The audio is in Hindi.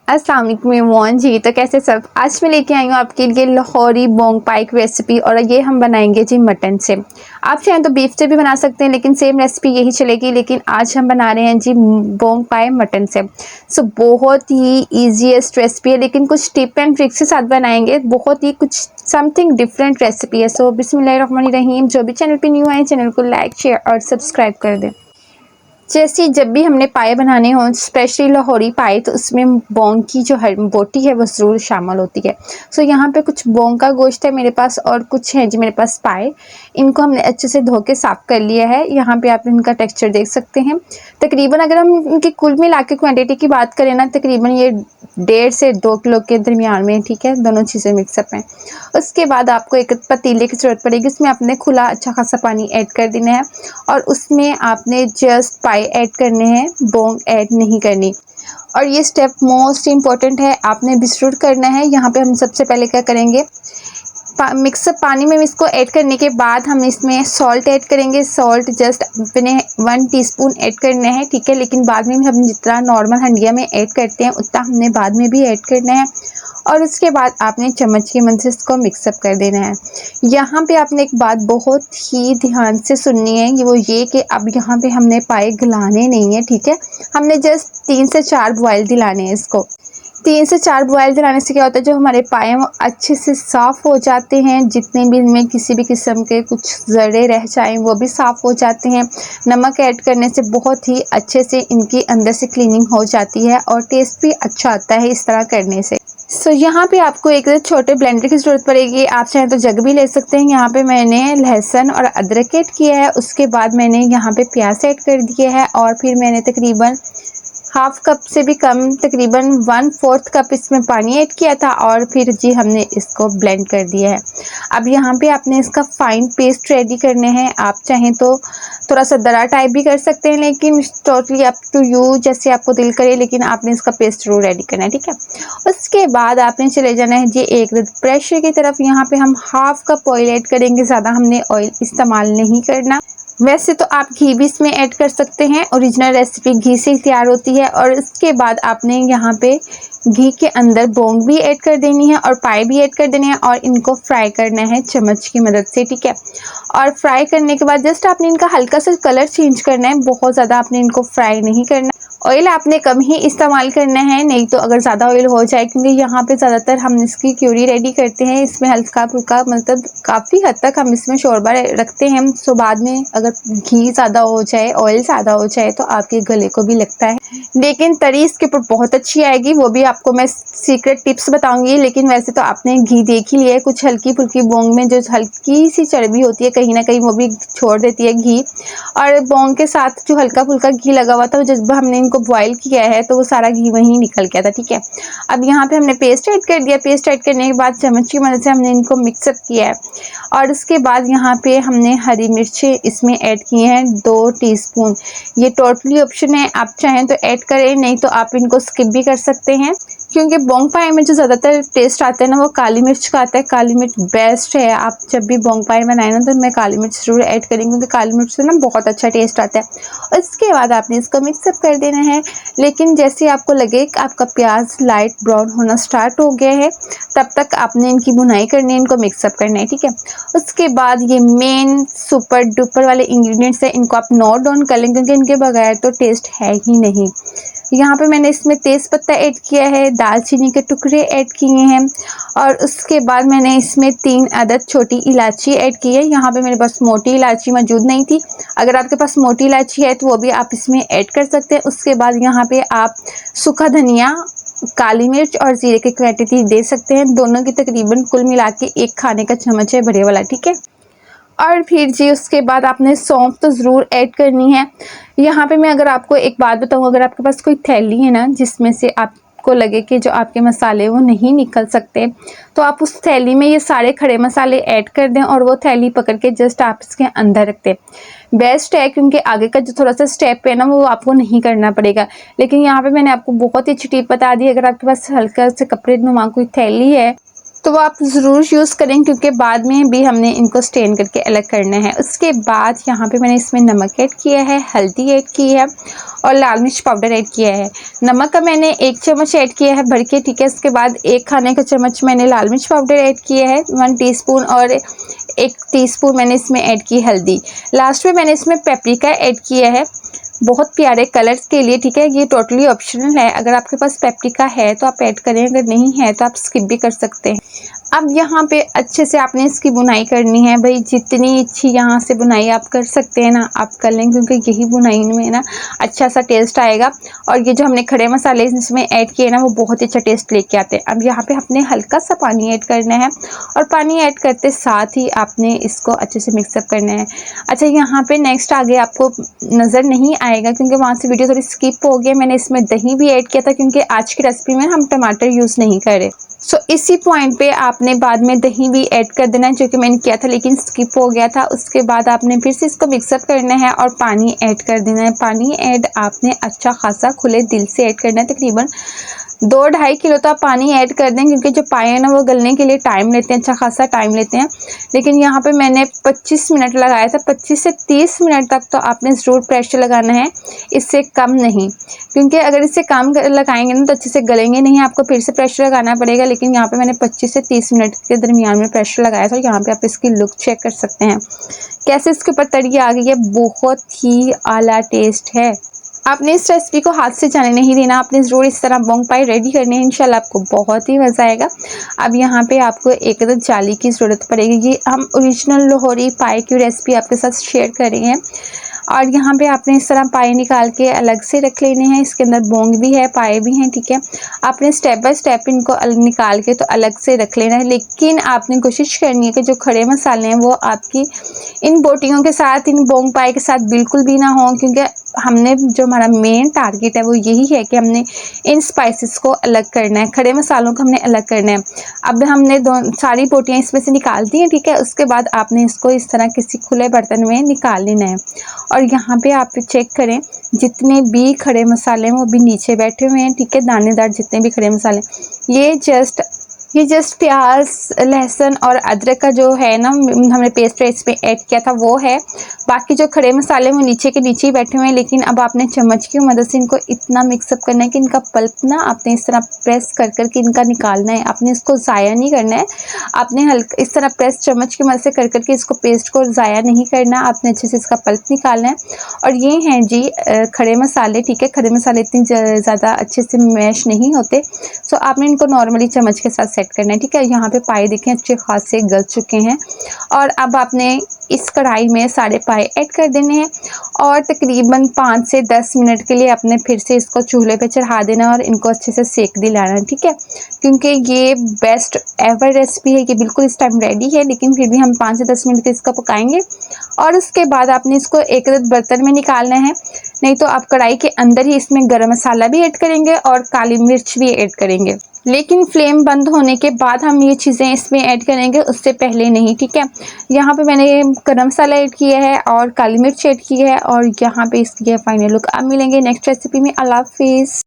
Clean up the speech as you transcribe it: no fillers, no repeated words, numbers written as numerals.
अस्सलाम वालेकुम एवरीवन जी। तो कैसे सब, आज मैं लेके आई हूँ आपके लिए लाहौरी बोंग पाई की रेसिपी। और ये हम बनाएंगे जी मटन से। आप चाहें तो बीफ से भी बना सकते हैं, लेकिन सेम रेसिपी यही चलेगी। लेकिन आज हम बना रहे हैं जी बोंग पाई मटन से। सो बहुत ही ईजीएस्ट रेसिपी है, लेकिन कुछ टिप एंड ट्रिक्स के साथ बनाएंगे। बहुत ही कुछ समथिंग डिफरेंट रेसिपी है। सो बिस्मिल्लाहिर्रहमानिर्रहीम। जो भी चैनल पे न्यू आए, चैनल को लाइक शेयर और सब्सक्राइब कर दें। जैसे जब भी हमने पाए बनाने हों, स्पेशली लाहौरी पाए, तो उसमें बोंग की जो बोटी है वो ज़रूर शामिल होती है। सो यहाँ पे कुछ बोंग का गोश्त है मेरे पास, और कुछ है जी मेरे पास पाए। इनको हमने अच्छे से धो के साफ़ कर लिया है। यहाँ पे आप इनका टेक्सचर देख सकते हैं। तकरीबन अगर हम इनकी कुल मिला के क्वान्टिटी की बात करें ना, तकरीबन ये 1.5 से 2 किलो के दरमियान में, ठीक है, दोनों चीज़ें मिक्सअप हैं। उसके बाद आपको एक पतीले की ज़रूरत पड़ेगी। उसमें आपने खुला अच्छा खासा पानी ऐड कर देना है, और उसमें आपने जस्ट पाई ऐड करने हैं, बोंग ऐड नहीं करनी। और ये स्टेप मोस्ट इम्पॉर्टेंट है, आपने भी ज़रूर करना है। यहाँ पे हम सबसे पहले क्या करेंगे, मिक्सअप पानी में इसको ऐड करने के बाद हम इसमें सॉल्ट ऐड करेंगे। सॉल्ट जस्ट अपने 1 टीस्पून ऐड करना है, ठीक है। लेकिन बाद में हम जितना नॉर्मल हंडिया में ऐड करते हैं, उतना हमने बाद में भी ऐड करना है। और उसके बाद आपने चम्मच की मदद से इसको मिक्सअप कर देना है। यहाँ पे आपने एक बात बहुत ही ध्यान से सुननी है, वो ये कि अब यहाँ पे हमने पाए गलाने नहीं है, ठीक है। हमने जस्ट 3 से 4 बॉयल दिलाने हैं इसको। 3 से 4 बॉयल दिलाने से क्या होता है, जो हमारे पाए हैं वो अच्छे से साफ़ हो जाते हैं। जितने भी इनमें किसी भी किस्म के कुछ जरे रह जाएँ, वो भी साफ़ हो जाते हैं। नमक ऐड करने से बहुत ही अच्छे से इनकी अंदर से क्लीनिंग हो जाती है, और टेस्ट भी अच्छा आता है इस तरह करने से। सो यहाँ पे आपको एक छोटे ब्लेंडर की ज़रूरत पड़ेगी। आप चाहें तो जग भी ले सकते हैं। यहाँ पे मैंने लहसुन और अदरक ऐड किया है। उसके बाद मैंने यहाँ पे प्याज ऐड कर दिया है, और फिर मैंने तकरीबन हाफ कप से भी कम, तकरीबन 1/4 कप इसमें पानी ऐड किया था, और फिर जी हमने इसको ब्लेंड कर दिया है। अब यहाँ पे आपने इसका फाइन पेस्ट रेडी करने हैं। आप चाहें तो थोड़ा सा दरा टाइप भी कर सकते हैं, लेकिन टोटली अप टू यू, जैसे आपको दिल करे, लेकिन आपने इसका पेस्ट जरूर रेडी करना है, ठीक है। उसके बाद आपने चले जाना है जी एक प्रेशर की तरफ। यहाँ पे हम हाफ कप ऑयल ऐड करेंगे, ज़्यादा हमने ऑयल इस्तेमाल नहीं करना। वैसे तो आप घी भी इसमें ऐड कर सकते हैं, ओरिजिनल रेसिपी घी से ही तैयार होती है। और इसके बाद आपने यहाँ पे घी के अंदर बोंग भी ऐड कर देनी है, और पाए भी ऐड कर देनी है, और इनको फ्राई करना है चम्मच की मदद से, ठीक है। और फ्राई करने के बाद जस्ट आपने इनका हल्का सा कलर चेंज करना है, बहुत ज़्यादा आपने इनको फ्राई नहीं करना। ऑयल आपने कम ही इस्तेमाल करना है, नहीं तो अगर ज़्यादा ऑयल हो जाए, क्योंकि यहाँ पे ज़्यादातर हम इसकी क्यूरी रेडी करते हैं, इसमें हल्का फुल्का मतलब काफ़ी हद तक हम इसमें शोरबा रखते हैं। सो बाद में अगर घी ज़्यादा हो जाए, ऑयल ज़्यादा हो जाए, तो आपके गले को भी लगता है। लेकिन तरी इसके ऊपर बहुत अच्छी आएगी, वो भी आपको मैं सीक्रेट टिप्स बताऊंगी। लेकिन वैसे तो आपने घी देख ही लिया है। कुछ हल्की फुल्की बोंग में जो हल्की सी चर्बी होती है, कहीं ना कहीं वो भी छोड़ देती है घी। और बोंग के साथ जो हल्का फुल्का घी लगा हुआ था, जब हमने इनको बॉईल किया है, तो वो सारा घी वहीं निकल गया था, ठीक है। अब यहाँ पे हमने पेस्ट ऐड कर दिया। पेस्ट ऐड करने के बाद चम्मच की मदद से हमने इनको मिक्सअप किया है। और उसके बाद यहाँ पे हमने हरी मिर्चें इसमें ऐड किए हैं 2 टीस्पून। ये टोटली ऑप्शन है, आप चाहें तो ऐड करें, नहीं तो आप इनको स्किप भी कर सकते हैं। क्योंकि बोंग पाई में जो ज़्यादातर टेस्ट आता है ना, वो काली मिर्च का आता है। काली मिर्च बेस्ट है। आप जब भी बोंग पाई बनाए ना, तो उनमें काली मिर्च ज़रूर ऐड करेंगे, क्योंकि काली मिर्च से ना बहुत अच्छा टेस्ट आता है। उसके बाद आपने इसको मिक्सअप कर देना है। लेकिन जैसे आपको लगे कि आपका प्याज लाइट ब्राउन होना स्टार्ट हो गया है, तब तक आपने इनकी भुनाई करनी है, इनको मिक्सअप करना है, ठीक है। उसके बाद ये मेन सुपर डुपर वाले इंग्रेडिएंट्स हैं, इनको आप नोट डाउन कर लें, क्योंकि इनके बगैर तो टेस्ट है ही नहीं। यहाँ पे मैंने इसमें तेज़ पत्ता ऐड किया है, दालचीनी के टुकड़े ऐड किए हैं, और उसके बाद मैंने इसमें 3 अदद छोटी इलायची ऐड की है। यहाँ पे मेरे पास मोटी इलायची मौजूद नहीं थी। अगर आपके पास मोटी इलायची है, तो वो भी आप इसमें ऐड कर सकते हैं। उसके बाद यहाँ पे आप सूखा धनिया, काली मिर्च और जीरे की क्वांटिटी दे सकते हैं। दोनों की तकरीबन कुल मिला के 1 खाने का चम्मच है, बड़े वाला, ठीक है। और फिर जी उसके बाद आपने सौंफ तो ज़रूर ऐड करनी है। यहाँ पे मैं अगर आपको एक बात बताऊँ, अगर आपके पास कोई थैली है ना, जिसमें से आपको लगे कि जो आपके मसाले वो नहीं निकल सकते, तो आप उस थैली में ये सारे खड़े मसाले ऐड कर दें, और वो थैली पकड़ के जस्ट आप इसके अंदर रख दें। बेस्ट है, क्योंकि आगे का जो थोड़ा सा स्टेप है ना, वो आपको नहीं करना पड़ेगा। लेकिन यहाँ पे मैंने आपको बहुत ही अच्छी टिप बता दी। अगर आपके पास हल्का से कपड़े नुमा कोई थैली है, तो वो आप ज़रूर यूज़ करें, क्योंकि बाद में भी हमने इनको स्टेन करके अलग करना है। उसके बाद यहाँ पे मैंने इसमें नमक ऐड किया है, हल्दी ऐड की है और लाल मिर्च पाउडर ऐड किया है। नमक का मैंने 1 चम्मच ऐड किया है भर के, ठीक है। उसके बाद 1 खाने का चम्मच मैंने लाल मिर्च पाउडर ऐड किया है 1 टीस्पून, और 1 टीस्पून मैंने इसमें ऐड की हल्दी। लास्ट में मैंने इसमें पेपरिका ऐड किया है, बहुत प्यारे कलर्स के लिए, ठीक है। ये टोटली ऑप्शनल है, अगर आपके पास पेपरिका है तो आप ऐड करें, अगर नहीं है तो आप स्किप भी कर सकते हैं। अब यहाँ पे अच्छे से आपने इसकी बुनाई करनी है भाई, जितनी अच्छी यहाँ से बुनाई आप कर सकते हैं ना आप कर लें, क्योंकि यही बुनाई में ना अच्छा सा टेस्ट आएगा। और ये जो हमने खड़े मसाले इसमें ऐड किए ना वो बहुत ही अच्छा टेस्ट लेके आते हैं। अब यहाँ पे आपने हल्का सा पानी ऐड करना है, और पानी ऐड करते साथ ही आपने इसको अच्छे से मिक्सअप करना है। अच्छा, यहाँ पे नेक्स्ट आगे आपको नज़र नहीं आएगा, क्योंकि वहाँ से वीडियो थोड़ी स्किप हो गई। मैंने इसमें दही भी ऐड किया था, क्योंकि आज की रेसिपी में हम टमाटर यूज़ नहीं कर रहे। सो इसी पॉइंट पे आपने बाद में दही भी ऐड कर देना है, जो कि मैंने किया था लेकिन स्किप हो गया था। उसके बाद आपने फिर से इसको मिक्सअप करना है और पानी ऐड कर देना है। पानी ऐड आपने अच्छा खासा खुले दिल से ऐड करना है, तकरीबन 2-2.5 किलो तो आप पानी ऐड कर दें, क्योंकि जो पाए है ना वो गलने के लिए टाइम लेते हैं, अच्छा खासा टाइम लेते हैं। लेकिन यहाँ पे मैंने 25 मिनट लगाया था, 25 से 30 मिनट तक तो आपने ज़रूर प्रेशर लगाना है, इससे कम नहीं, क्योंकि अगर इससे कम लगाएंगे ना तो अच्छे से गलेंगे नहीं, आपको फिर से प्रेशर लगाना पड़ेगा। लेकिन यहाँ पे मैंने 25 से 30 मिनट के दरमियान में प्रेशर लगाया था। यहाँ पे आप इसकी लुक चेक कर सकते हैं कैसे इसके ऊपर तरी आ गई है, बहुत ही आला टेस्ट है। आपने इस रेसिपी को हाथ से जाने नहीं देना, आपने ज़रूर इस तरह बोंग पाई रेडी करने हैं, इंशाल्लाह आपको बहुत ही मज़ा आएगा। अब यहाँ पे आपको एक अदद जाली की ज़रूरत पड़ेगी। ये हम ओरिजिनल लाहौरी पाई की रेसिपी आपके साथ शेयर कर रहे हैं। और यहाँ पे आपने इस तरह पाए निकाल के अलग से रख लेने हैं, इसके अंदर बोंग भी है, पाए भी हैं, ठीक है। आपने स्टेप बाय स्टेप इनको निकाल के तो अलग से रख लेना है, लेकिन आपने कोशिश करनी है कि जो खड़े मसाले हैं वो आपकी इन बोटियों के साथ, इन बोंग पाए के साथ बिल्कुल भी ना हो, क्योंकि हमने जो हमारा मेन टारगेट है वो यही है कि हमने इन स्पाइसेस को अलग करना है, खड़े मसालों को हमने अलग करना है। अब हमने सारी बोटियाँ इसमें से निकाल दी हैं, ठीक है। उसके बाद आपने इसको इस तरह किसी खुले बर्तन में निकाल लेना है। और यहाँ पे आप चेक करें, जितने भी खड़े मसाले हैं वो भी नीचे बैठे हुए हैं, ठीक है। दानेदार जितने भी खड़े मसाले, ये जस्ट प्याज, लहसुन और अदरक का जो है ना हमने पेस्ट इसमें ऐड किया था वो है। बाकी जो खड़े मसाले वो नीचे के नीचे ही बैठे हुए हैं। लेकिन अब आपने चम्मच की मदद से इनको इतना मिक्सअप करना है कि इनका पल्प ना आपने इस तरह प्रेस कर करके इनका निकालना है। आपने इसको ज़ाया नहीं करना है, आपने हल्का इस तरह प्रेस चम्मच की मदद से कर करके इसको पेस्ट को ज़ाया नहीं करना, आपने अच्छे से इसका पल्प निकालना है। और ये हैं जी खड़े मसाले, ठीक है। खड़े मसाले इतनी ज़्यादा अच्छे से मैश नहीं होते, सो आपने इनको नॉर्मली चम्मच के साथ सेट करना है, ठीक है। यहाँ पे पाए देखें अच्छे खासे गल चुके हैं। और अब आपने इस कढ़ाई में सारे पाए ऐड कर देने हैं और तकरीबन 5 से 10 मिनट के लिए आपने फिर से इसको चूल्हे पे चढ़ा देना और इनको अच्छे से सेक दिलाना है, ठीक है। क्योंकि ये बेस्ट एवर रेसिपी है, कि बिल्कुल इस टाइम रेडी है, लेकिन फिर भी हम 5 से 10 मिनट के इसको पकाएंगे। और उसके बाद आपने इसको एक बर्तन में निकालना है, नहीं तो आप कढ़ाई के अंदर ही इसमें गरम मसाला भी ऐड करेंगे और काली मिर्च भी ऐड करेंगे, लेकिन फ्लेम बंद होने के बाद हम ये चीज़ें इसमें ऐड करेंगे, उससे पहले नहीं, ठीक है। यहाँ पे मैंने गरम मसाला ऐड किया है और काली मिर्च ऐड की है, और यहाँ पे इसकी फाइनल लुक अब मिलेंगे नेक्स्ट रेसिपी में। अल्लाह हाफिज़।